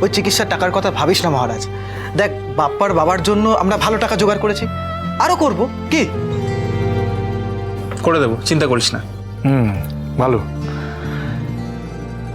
ওই চিকিৎসার টাকার কথা ভাবিস না মহারাজ। দেখ, বাপ্পার বাবার জন্য আমরা ভালো টাকা জোগাড় করেছি, আরো করব। কি করে দেবো, চিন্তা করিস না। ভালো।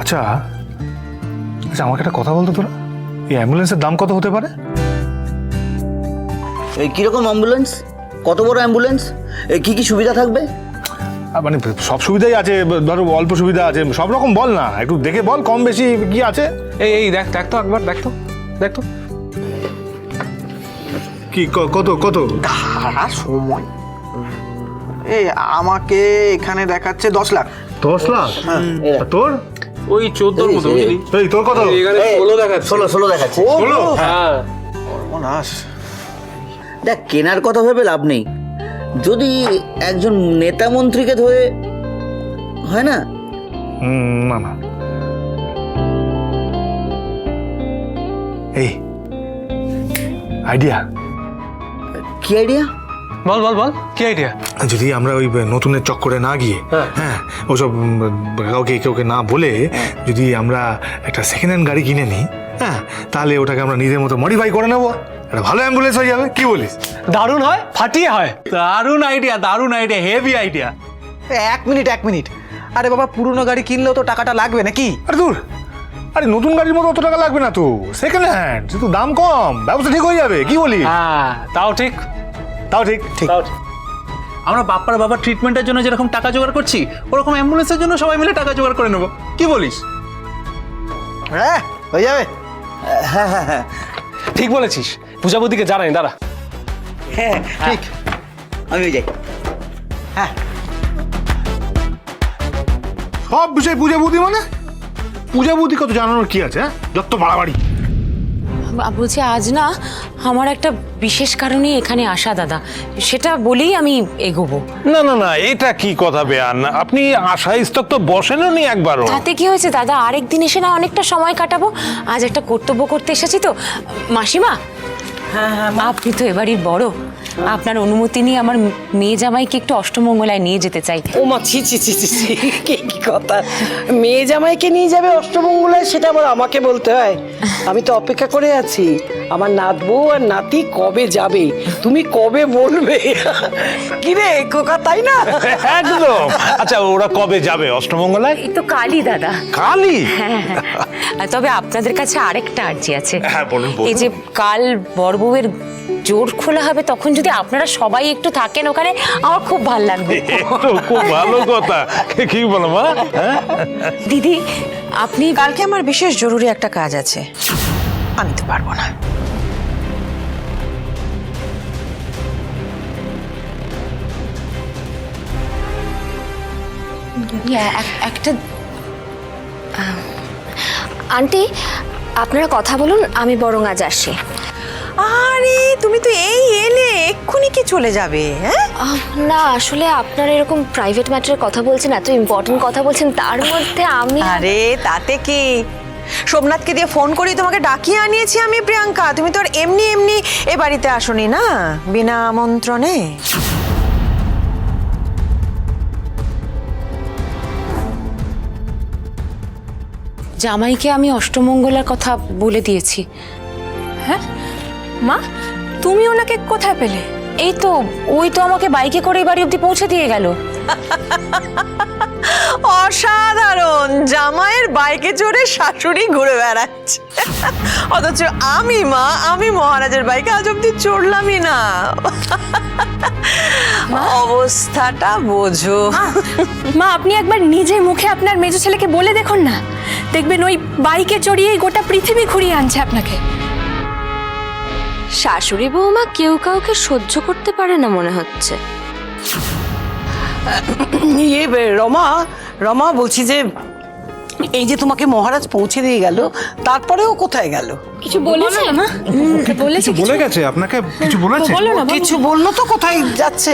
আচ্ছা আচ্ছা, আমাকে একটা কথা বলতো, তোরা এই অ্যাম্বুলেন্সের দাম কত হতে পারে? এই কিরকম অ্যাম্বুলেন্স? কত বড় অ্যাম্বুলেন্স? কি কি সুবিধা থাকবে? মানে সব সুবিধাই আছে, ধরো অল্প সুবিধা আছে, সব রকম বল না, একটু দেখে বল কম বেশি কি আছে। এই দেখ দেখ তো একবার, দেখ তো কি কত কত? দাঁড়া সময়। এই আমাকে এখানে দেখাচ্ছে 10 লাখ। 10 লাখ? আর তোর? ওই 14 মতো, বুঝলি? এই তোর কত? এখানে 16 দেখাচ্ছে। 16 দেখাচ্ছে। 16? হ্যাঁ। সর্বনাশ। দেখ, কেনার কথা ভেবে লাভ নেই। যদি একজন নেতা মন্ত্রীকে ধরে হয় না। না না, এই আইডিয়া। কি আইডিয়া? বল বল বল, কি আইডিয়া? যদি আমরা ওই নতুনের চক্করে না গিয়ে, হ্যাঁ ওসব কাউকে না বলে যদি আমরা একটা সেকেন্ড হ্যান্ড গাড়ি কিনে নিই, হ্যাঁ তাহলে ওটাকে আমরা নিজের মতো মডিফাই করে নেবো, একটা ভালো অ্যাম্বুলেন্স হয়ে যাবে। কি বলিস? দারুণ হয়, ফাটিয়ে হয়। দারুণ আইডিয়া, হেভি আইডিয়া। 1 মিনিট। আরে বাবা, পুরনো গাড়ি কিনলেও তো টাকাটা লাগবে নাকি? আরে দূর, আরে নতুন গাড়ির মতো অত টাকা লাগবে না তো, সেকেন্ড হ্যান্ড, যেহেতু দাম কম, ব্যবসা ঠিক হয়ে যাবে। কি বলিস? হ্যাঁ, তাও ঠিক। ঠিক। আমরা বাপ্পার বাবার ট্রিটমেন্টের জন্য যেরকম টাকা জোগাড় করছি, ওরকম অ্যাম্বুলেন্সের জন্য সবাই মিলে টাকা জোগাড় করে নেবো। কি বলিস? হ্যাঁ, হয়ে যাবে। হ্যাঁ। ঠিক বলেছিস। পূজাবতীকে জানাই, দাঁড়া। হ্যাঁ ঠিক, আমি যাই। হ্যাঁ, সব বিষয় পূজাবুদ্ধি, মানে পূজাবুদ্ধি কত জানানোর কি আছে? হ্যাঁ, যত বাড়াবাড়ি। বলছি আজ না আমার একটা বিশেষ কারণে এখানে আসা দাদা, সেটা বলেই আমি এগোবো। না না না, এটা কি কথা বেয়ান? আপনি আশায় স্তক তো বসেনও নি একবারও। তাতে কি হয়েছে দাদা, আরেকদিন এসে না অনেকটা সময় কাটাবো। আজ একটা কর্তব্য করতে এসেছি তো। মাসিমা, আপনি তো এবারই বড়, আপনার অনুমতি নিয়ে আমার মেয়ে জামাইকে একটু অষ্টমঙ্গলায় নিয়ে যেতে চাই। ও মা, ছি ছি ছি ছি ছি, কি কথা! মেয়ে জামাইকে নিয়ে যাবে অষ্টমঙ্গলায়, সেটা আবার আমাকে বলতে হয়? আমি তো অপেক্ষা করে আছি, আমার নাতবু আর নাতি কবে যাবে, তুমি কবে বলবে। কি রে কোকা, তাই না? একদম। আচ্ছা, ওরা কবে যাবে অষ্টমঙ্গলায়? এই তো কালই দাদা। কালই? হ্যাঁ। তবে আপনাদের কাছে আরেকটা আর্জি আছে। হ্যাঁ, বলুন। এই যে কাল বড়বউয়ের জোর খোলা হবে, তখন যদি আপনারা সবাই একটু থাকেন ওখানে, আমার খুব ভালো লাগবে। তো খুব ভালো কথা। কি বলো মা? দিদি, আপনি কালকে আমার বিশেষ জরুরি একটা কাজ আছে, আমি তো পারবো না। একটা আন্টি, আপনারা কথা বলুন, আমি বরং আজ আসি। আরে তুমি তো এই এলে, এক্ষুনি কি চলে যাবে? হ্যাঁ, না আসলে আপনারা এরকম প্রাইভেট ম্যাটারের কথা বলছেন, এত ইম্পর্টেন্ট কথা বলছেন, তার মধ্যে আমি আরে তাতে কি, সোমনাথকে দিয়ে ফোন করি তোমাকে ডাকিয়ে আনিয়েছি আমি প্রিয়াঙ্কা। তুমি তো আর এমনি এমনি এ বাড়িতে আসোনি না, বিনা আমন্ত্রণে। জামাইকে আমি অষ্টমঙ্গলার কথা বলে দিয়েছি। হ্যাঁ মা, তুমি ওনাকে কোথায় পেলে? এই তো, ওই তো আমাকে বাইকে করে বাড়ি অব্দি পৌঁছে দিয়ে গেল। অসাধারণ! জামাইয়ের বাইকে চড়ে শাশুড়ি ঘুরে বেড়াচ্ছে, অথচ আমি মহারাজের বাইকে আজ অব্দি চড়লামই না। অবস্থাটা বোঝো। মা, আপনি একবার নিজের মুখে আপনার মেজো ছেলেকে বলে দেখুন না, দেখবেন ওই বাইকে চড়িয়েই গোটা পৃথিবী ঘুরিয়ে আনছে আপনাকে। শাশুড়ি বৌমা কেউ কাউকে সহ্য করতে পারে না মনে হচ্ছে। রমা বলছি যে, এই যে তোমাকে মহারাজ পৌঁছে দিয়ে গেল, তারপরেও কোথায় গেল? কিছু বলেছে মা? বলেছে? বলে গেছে আপনাকে? কিছু বলেছে? বলো না। কিছু বললো তো, কোথায় যাচ্ছে?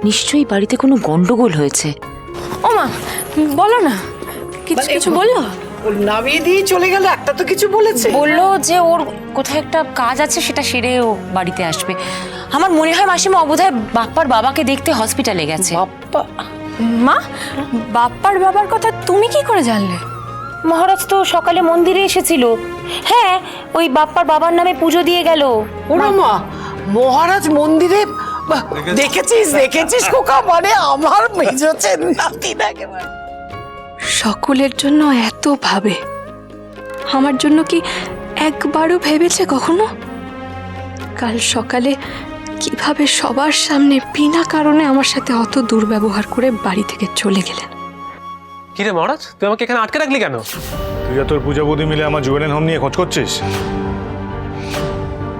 নিশ্চয়ই বাড়িতে কোনো গন্ডগোল হয়েছে। ও মা, বলো না, কিছু বললো? নামিয়ে দিয়ে চলে গেল, একটা তো কিছু বলেছে? বললো যে ওর কোথায় একটা কাজ আছে, সেটা সেরে ও বাড়িতে আসবে। আমার মনে হয় মাসিমা বোধহয় বাপ্পার বাবাকে দেখতে হসপিটালে গেছে। বাপ্পা? মা, বাপ্পার বাবার কথা তুমি কি করে জানলে? মহারাজ তো সকালে মন্দিরে এসেছিল। হ্যাঁ, ওই বাপ্পার বাবার নামে পুজো দিয়ে গেল। ওরা মা, মহারাজ মন্দিরে দেখেছিস খোকা, মানে আমার মেজোছে নাতি একেবারে। সকলের জন্য এত ভাবে, আমার জন্য কি একবারও ভেবেছে কখনো? কাল সকালে কিভাবে সবার সামনে বিনা কারণে আমার সাথে অত দুর্ব্যবহার করে বাড়ি থেকে চলে গেলেন। কিরে মহারাজ, তুই আমাকে এখানে আটকে রাখলি কেন? তুই আর তোর পূজা বৌদি মিলে আমার জুয়েলেন হোম নিয়ে খোঁজ করছিস।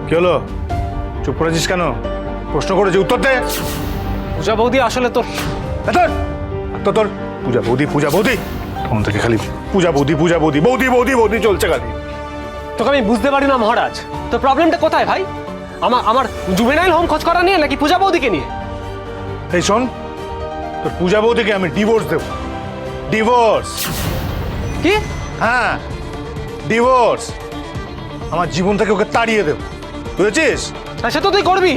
কি হলো, চুপ করেছিস কেন? প্রশ্ন করেছি, উত্তর দে। পূজা বৌদি আসলে তোর তোর পূজা বৌদি তখন থেকে খালি পূজা বৌদি বৌদি বৌদি বৌদি চলছে খালি। তোকে আমি বুঝতে পারি না মহারাজ, তোর প্রবলেমটা কোথায় ভাই? আমার জুভেনাইল হোম খোঁজ করা নিয়ে নাকি পূজা বৌদিকে নিয়ে? এই শোন, তোর পূজা বৌদিকে আমি ডিভোর্স দেব। ডিভোর্স? কি? হ্যাঁ, ডিভোর্স। আমার জীবন থেকে ওকে তাড়িয়ে দেব, বুঝেছিস? সে তো তুই করবি।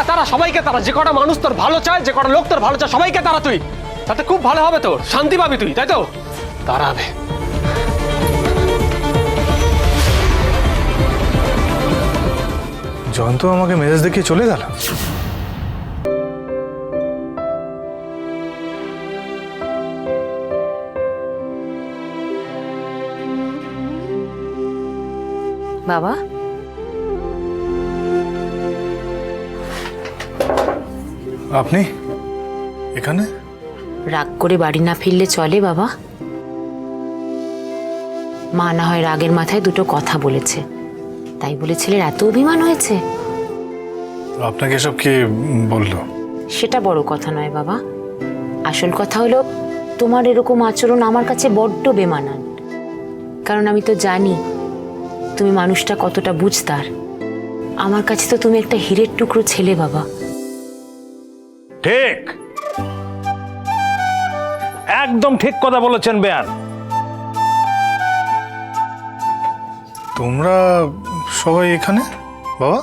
তারা সবাইকে তারা, যে কটা মানুষ তোর ভালো চায়, যে কটা লোক তোর ভালো চায়, সবাইকে তারা তুই। তাতে খুব ভালো হবে, তোর শান্তি পাবি তুই, তাই তো? তাড়াবে। জয়ন্ত আমাকে মেজাজ দেখিয়ে চলে গেল। বাবা, আপনি এখানে? রাগ করে বাড়ি না ফিরলে চলে বাবা? মা না হয় রাগের মাথায় দুটো কথা বলেছে, তাই বলে ছেলের এত অভিমান হয়েছে? আপনাকে এসব কে বললো? সেটা বড় কথা নয় বাবা, আসল কথা হলো তোমার এরকম আচরণ আমার কাছে বড্ড বেমানান। কারণ আমি তো জানি তুমি মানুষটা কতটা বুঝতার। আমার কাছে তো তুমি একটা হীরের টুকরো ছেলে বাবা। ঠিক, একদম ঠিক কথা বলেছেন বেয়ান। তোমরা সবাই এখানে বাবা?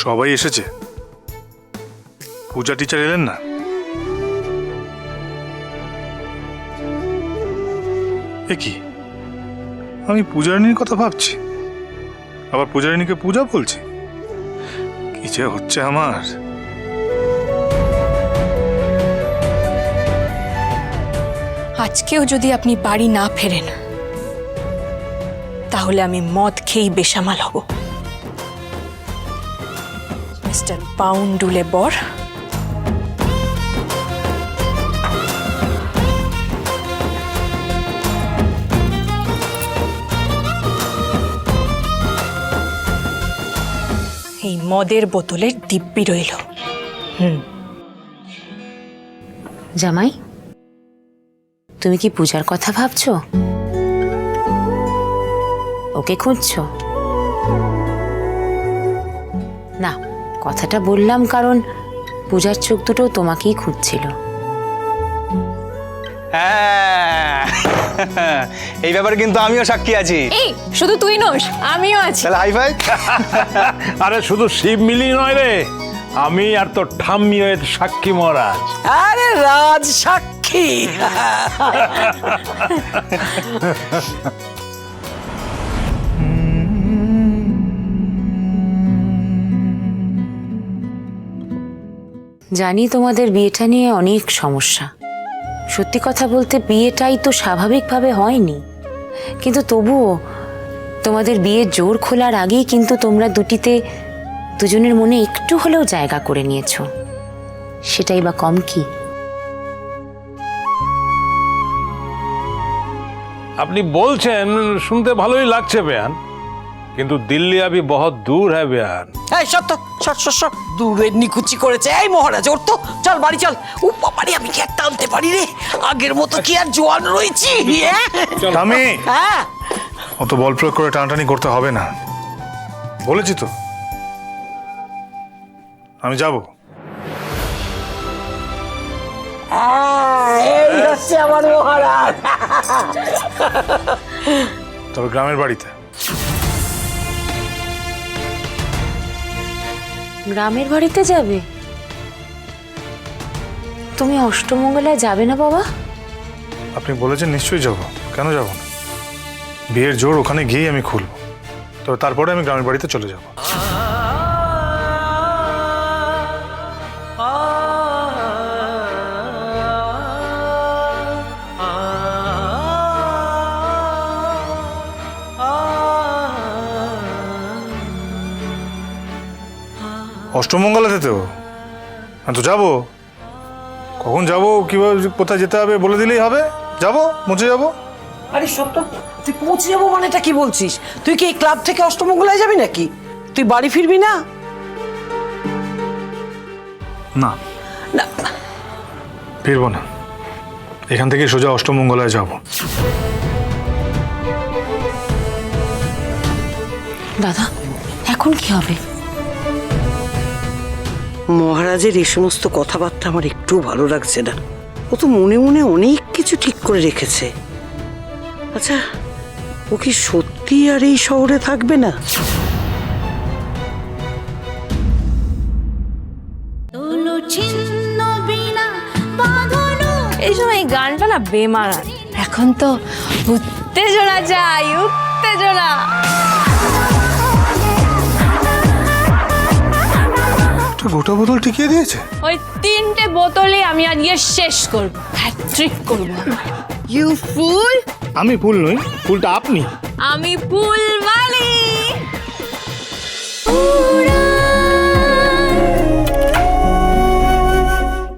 সবাই এসেছে? পূজা টিচার এলেন না? এ কি, আমি পূজারিনীর কথা ভাবছি, আবার পূজারিনীকে পূজা বলছি। কি যে হচ্ছে আমার। আজকেও যদি আপনি বাড়ি না ফেরেন তাহলে আমি মদ খেয়েই বেসামাল হব। মিস্টার বাউন্ডুলে বর, এই মদের বোতলের দিব্যি রইল। জামাই, তুমি কি পূজার কথা ভাবছো? ওকে খুঁজছো? না, কথাটা বললাম কারণ পূজার চোখ দুটো তোমাকেই খুঁজছিল। হ্যাঁ, এই ব্যাপারে কিন্তু আমিও সাক্ষী আছি। এই শুধু তুই নস, আমিও আছি। তাহলে হাই ফাই। আরে শুধু শিব মিলি নয় রে, আমি আর তোর ঠাম্মিও এর সাক্ষী মহারাজ। আরে রাজ সাক্ষী। জানি তোমাদের বিয়েটা নিয়ে অনেক সমস্যা। সত্যি কথা বলতে বিয়েটাই তো স্বাভাবিকভাবে হয়নি, কিন্তু তবুও তোমাদের বিয়ের জোর খোলার আগেই কিন্তু তোমরা দুজনের মনে একটু হলেও জায়গা করে নিয়েছো। সেটাই বা কম কি? আপনি বলছেন শুনতে ভালোই লাগছে বেয়ান, কিন্তু দিল্লি আবি বহুত দূর হ্যাঁ বেয়ান। এই সত্য, সর দূরের নিকুচি করেছে। এই মহারাজ ওর তো, চল বাড়ি চল। ও বাবারে, আমি কি আর টানতে পারি রে? আগের মতো কি আর জোয়ান রয়েছি? আমি হ্যাঁ, অত বল প্রয়োগ করে টানাটানি করতে হবে না, বলেছি তো। আমি যাব। এই হচ্ছে আমার মহারাজ। তবে গ্রামের বাড়িতে। গ্রামের বাড়িতে যাবে? তুমি অষ্টমঙ্গলায় যাবে না বাবা? আপনি বলেছেন নিশ্চয়ই যাব, কেন যাব না? বিয়ের জোর ওখানে গিয়েই আমি খুলব, তো তারপরে আমি গ্রামের বাড়িতে চলে যাব। অষ্টমঙ্গলাতে তো আমি তো যাবো। কখন যাব, কিভাবে কোথায় যেতে হবে বলে দিলেই হবে, যাব, পৌঁছে যাব। আরে সত্য, তুই পৌঁছে যাবো মানেটা কি বলছিস? তুই কি এই ক্লাব থেকে অষ্টমঙ্গলায় যাবি নাকি? তুই বাড়ি ফিরবি না? না, না, ফিরবো না, এখান থেকে সোজা অষ্টমঙ্গলায় যাব। দাদা এখন কি হবে? মহারাজের এই সমস্ত কথাবার্তা আমার একটু ভালো লাগছে না। ও তো মনে মনে অনেক কিছু ঠিক করে রেখেছে। আচ্ছা, ও কি সত্যি আর এই শহরে থাকবে না? এই সময় এই গানটা না বেমানান। এখন তো উত্তেজনা চাই, উত্তেজনা। গোটা বোতল টিকিয়ে দিয়েছে। ওই 3টে বোতলে আমি আজকে শেষ করব, হ্যাট্রিক করব। ইউ ফুল! আমি ফুল নই, ফুলটা আপনি। আমি ফুলওয়ালি। উড়া